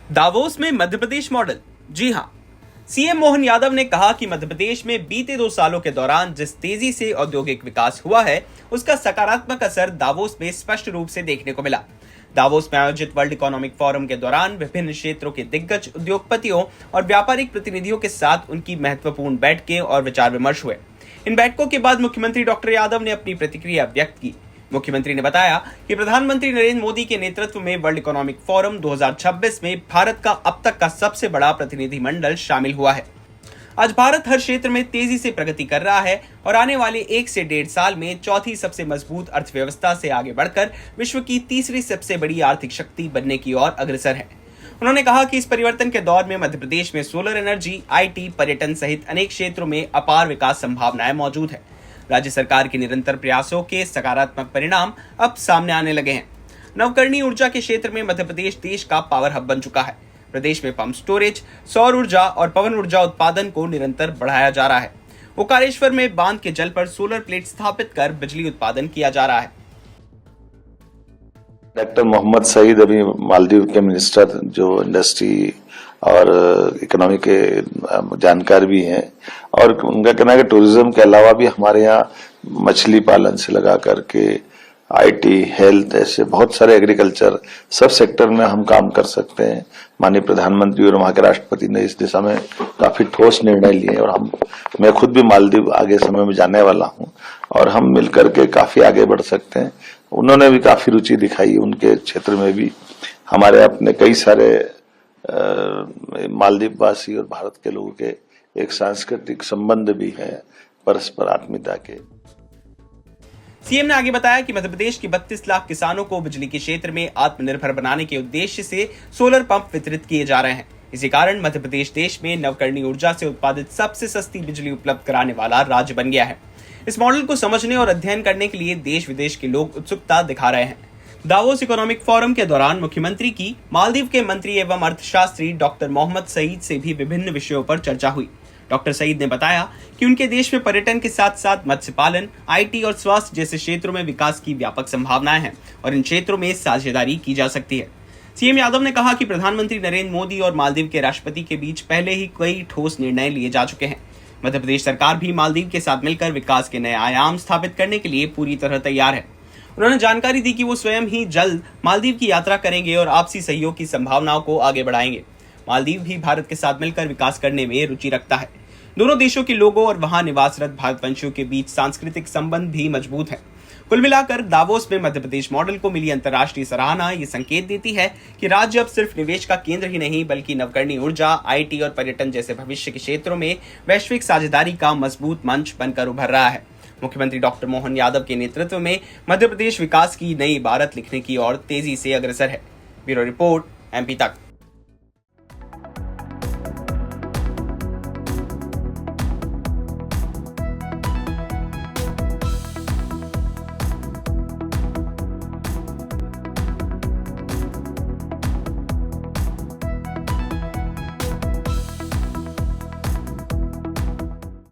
Davos में Madhya Pradesh model. जी हां, CM Mohan Yadav ने कहा कि मध्य प्रदेश में बीते 2 सालों के दौरान जिस तेजी से औद्योगिक विकास हुआ है, उसका सकारात्मक असर दावोस में स्पष्ट रूप से देखने को मिला। दावोस में आयोजित वर्ल्ड इकोनॉमिक फोरम के दौरान विभिन्न क्षेत्रों के दिग्गज उद्योगपतियों और व्यापारिक प्रतिनिधियों के साथ उनकी महत्वपूर्ण बैठकें और विचार विमर्श हुए। इन बैठकों के बाद मुख्यमंत्री डॉक्टर यादव ने अपनी प्रतिक्रिया व्यक्त की। मुख्यमंत्री ने बताया कि प्रधानमंत्री नरेंद्र मोदी के नेतृत्व में वर्ल्ड इकोनॉमिक फोरम 2026 में भारत का अब तक का सबसे बड़ा प्रतिनिधिमंडल शामिल हुआ है। आज भारत हर क्षेत्र में तेजी से प्रगति कर रहा है और आने वाले 1 से 1.5 साल में चौथी सबसे मजबूत अर्थव्यवस्था से आगे बढ़कर विश्व की तीसरी सबसे बड़ी आर्थिक शक्ति बनने की ओर अग्रसर है। उन्होंने कहा कि इस परिवर्तन के दौर में मध्य प्रदेश में सोलर एनर्जी, आईटी, पर्यटन सहित अनेक क्षेत्रों में अपार विकास संभावनाएं मौजूद है। राज्य सरकार के निरंतर प्रयासों के सकारात्मक परिणाम अब सामने आने लगे हैं। नवकरणीय ऊर्जा के क्षेत्र में मध्य प्रदेश देश का पावर हब बन चुका है। प्रदेश में पंप स्टोरेज, सौर ऊर्जा और पवन ऊर्जा उत्पादन को निरंतर बढ़ाया जा रहा है। ओकारेश्वर में बांध के जल पर सोलर प्लेट स्थापित कर बिजली उत्पादन किया जा रहा है। डॉक्टर मोहम्मद सईद अभी मालदीव के मिनिस्टर जो इंडस्ट्री और इकोनॉमी के जानकार भी हैं, और उनका कहना है कि टूरिज्म के अलावा भी हमारे यहाँ मछली पालन से लगा करके आईटी, हेल्थ, ऐसे बहुत सारे एग्रीकल्चर सब सेक्टर में हम काम कर सकते हैं। माननीय प्रधानमंत्री और वहाँ के राष्ट्रपति ने इस दिशा में काफी ठोस निर्णय लिए और मैं खुद भी मालदीव आगे समय में जाने वाला हूँ और हम मिलकर के काफी आगे बढ़ सकते हैं। उन्होंने भी काफी रुचि दिखाई, उनके क्षेत्र में भी हमारे अपने कई सारे मालदीव वासी और भारत के लोगों के एक सांस्कृतिक संबंध भी है परस्पर आत्मीयता के। सीएम ने आगे बताया कि मध्य प्रदेश के 32 लाख किसानों को बिजली के क्षेत्र में आत्मनिर्भर बनाने के उद्देश्य से सोलर पंप वितरित किए जा रहे हैं। इसी कारण मध्य प्रदेश देश में नवकरणीय ऊर्जा से उत्पादित सबसे सस्ती बिजली उपलब्ध कराने वाला राज्य बन गया है। इस मॉडल को समझने और अध्ययन करने के लिए देश विदेश के लोग उत्सुकता दिखा रहे हैं। दावोस इकोनॉमिक फोरम के दौरान मुख्यमंत्री की मालदीव के मंत्री एवं अर्थशास्त्री डॉक्टर मोहम्मद सईद से भी विभिन्न विषयों पर चर्चा हुई। डॉक्टर सईद ने बताया कि उनके देश में पर्यटन के साथ साथ मत्स्य पालन, आईटी और स्वास्थ्य जैसे क्षेत्रों में विकास की व्यापक संभावनाएं हैं और इन क्षेत्रों में साझेदारी की जा सकती है। सीएम यादव ने कहा कि प्रधानमंत्री नरेंद्र मोदी और मालदीव के राष्ट्रपति के बीच पहले ही कई ठोस निर्णय लिए जा चुके हैं। मध्य प्रदेश सरकार भी मालदीव के साथ मिलकर विकास के नए आयाम स्थापित करने के लिए पूरी तरह तैयार है। उन्होंने जानकारी दी कि वो स्वयं ही जल्द मालदीव की यात्रा करेंगे और आपसी सहयोग की संभावनाओं को आगे बढ़ाएंगे। मालदीव भी भारत के साथ मिलकर विकास करने में रुचि रखता है। दोनों देशों के लोगों और वहां निवासरत भारतवंशियों के बीच सांस्कृतिक संबंध भी मजबूत है। कुल मिलाकर दावोस में मध्य प्रदेश मॉडल को मिली अंतर्राष्ट्रीय सराहना ये संकेत देती है कि राज्य अब सिर्फ निवेश का केंद्र ही नहीं बल्कि नवकरणीय ऊर्जा, आईटी और पर्यटन जैसे भविष्य के क्षेत्रों में वैश्विक साझेदारी का मजबूत मंच बनकर उभर रहा है। मुख्यमंत्री डॉक्टर मोहन यादव के नेतृत्व में मध्य प्रदेश विकास की नई इबारत लिखने की ओर तेजी से अग्रसर है। ब्यूरो रिपोर्ट, एमपी तक।